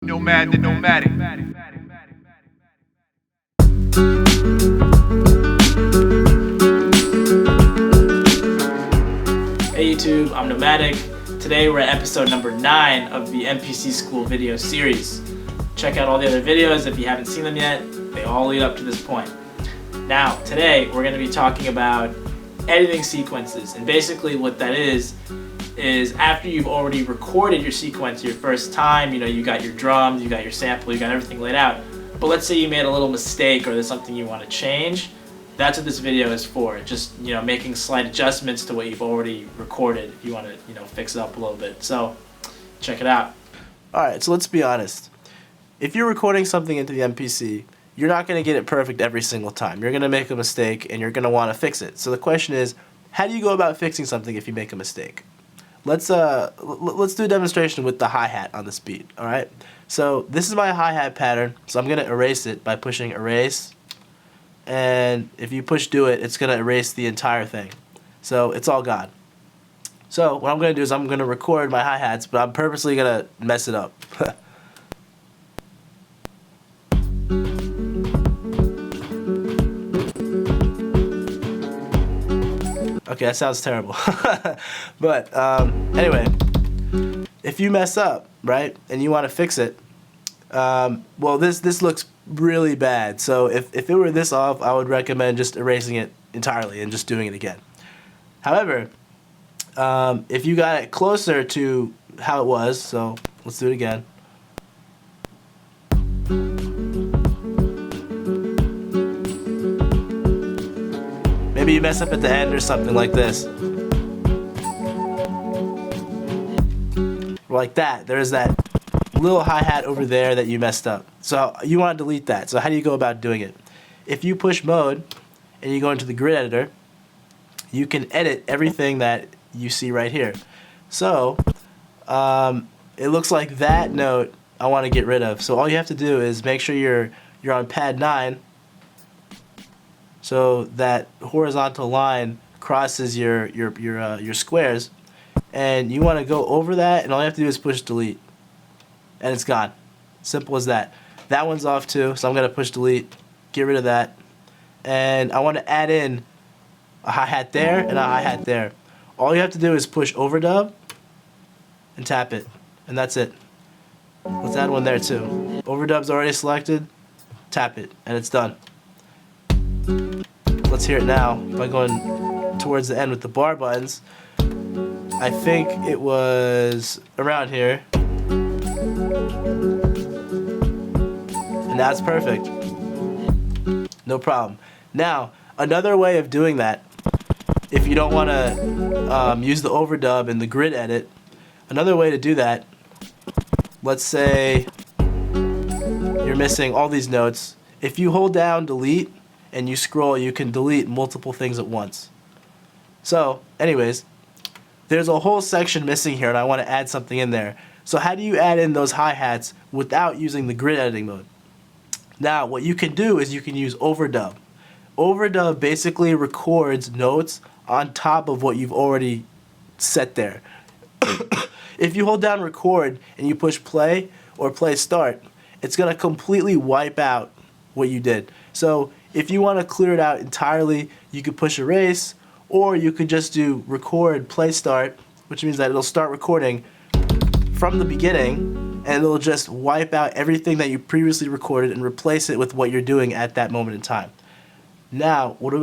Nomad the Nomadic. Hey YouTube, I'm Nomadikh. Today we're at episode number 9 of the MPC School video series. Check out all the other videos if you haven't seen them yet. They all lead up to this point. Now, today we're going to be talking about editing sequences, and basically what that is after you've already recorded your sequence your first time, you got your drums, you got your sample, you got everything laid out, but let's say you made a little mistake or there's something you want to change. That's what this video is for. Just making slight adjustments to what you've already recorded if you want to fix it up a little bit. So check it out. Alright, so let's be honest. If you're recording something into the MPC, you're not going to get it perfect every single time. You're going to make a mistake and you're going to want to fix it. So the question is, how do you go about fixing something if you make a mistake? Let's do a demonstration with the hi-hat on this beat, alright? So this is my hi-hat pattern, so I'm going to erase it by pushing erase, and if you push do it, it's going to erase the entire thing. So it's all gone. So what I'm going to do is I'm going to record my hi-hats, but I'm purposely going to mess it up. Okay, that sounds terrible. But anyway, if you mess up, right, and you want to fix it, well, this looks really bad. So if it were this off, I would recommend just erasing it entirely and just doing it again. However, if you got it closer to how it was, so let's do it again. Maybe you mess up at the end or something like this. Like that. There's that little hi-hat over there that you messed up. So you want to delete that. So how do you go about doing it? If you push mode and you go into the grid editor, you can edit everything that you see right here. So it looks like that note I want to get rid of. So all you have to do is make sure you're on pad 9. So that horizontal line crosses your squares, and you want to go over that, and all you have to do is push delete, and it's gone. Simple as that. That one's off too, so I'm going to push delete, get rid of that, and I want to add in a hi-hat there and a hi-hat there. All you have to do is push overdub and tap it, and that's it. Let's add one there too. Overdub's already selected, tap it, and it's done. Let's hear it now by going towards the end with the bar buttons. I think it was around here. And that's perfect. No problem. Now, another way of doing that, if you don't want to use the overdub in the grid edit, another way to do that, let's say you're missing all these notes. If you hold down delete and you scroll, you can delete multiple things at once. So, anyways, there's a whole section missing here and I want to add something in there. So how do you add in those hi-hats without using the grid editing mode? Now, what you can do is you can use overdub. Overdub basically records notes on top of what you've already set there. If you hold down record and you push play or play start, it's going to completely wipe out what you did. So if you want to clear it out entirely, you could push erase, or you could just do record play start, which means that it'll start recording from the beginning and it'll just wipe out everything that you previously recorded and replace it with what you're doing at that moment in time. Now, what I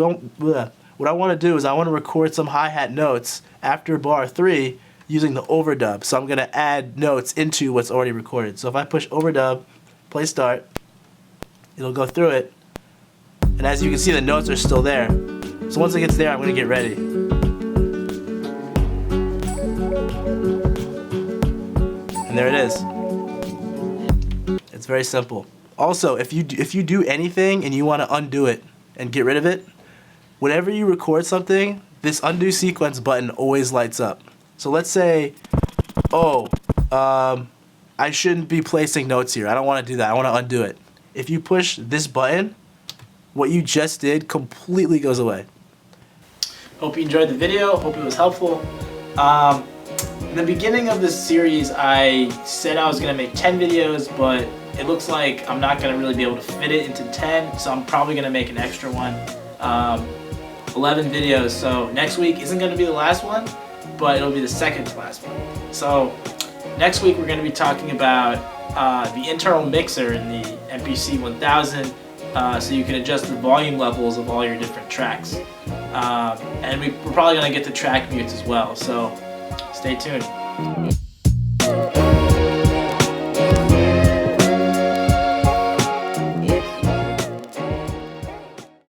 want to do is I want to record some hi-hat notes after bar 3 using the overdub. So I'm going to add notes into what's already recorded. So if I push overdub, play start, it'll go through it. And as you can see, the notes are still there. So once it gets there, I'm going to get ready. And there it is. It's very simple. Also, if you do anything and you want to undo it and get rid of it, whenever you record something, this undo sequence button always lights up. So let's say, I shouldn't be placing notes here. I don't want to do that. I want to undo it. If you push this button, what you just did completely goes away. Hope you enjoyed the video. Hope it was helpful. in the beginning of this series, I said I was going to make 10 videos, but it looks like I'm not going to really be able to fit it into 10, so I'm probably going to make an extra one. 11 videos, so next week isn't going to be the last one, but it'll be the second to last one. So next week we're going to be talking about the internal mixer in the MPC 1000, so you can adjust the volume levels of all your different tracks. And we're probably going to get the track mutes as well, so stay tuned.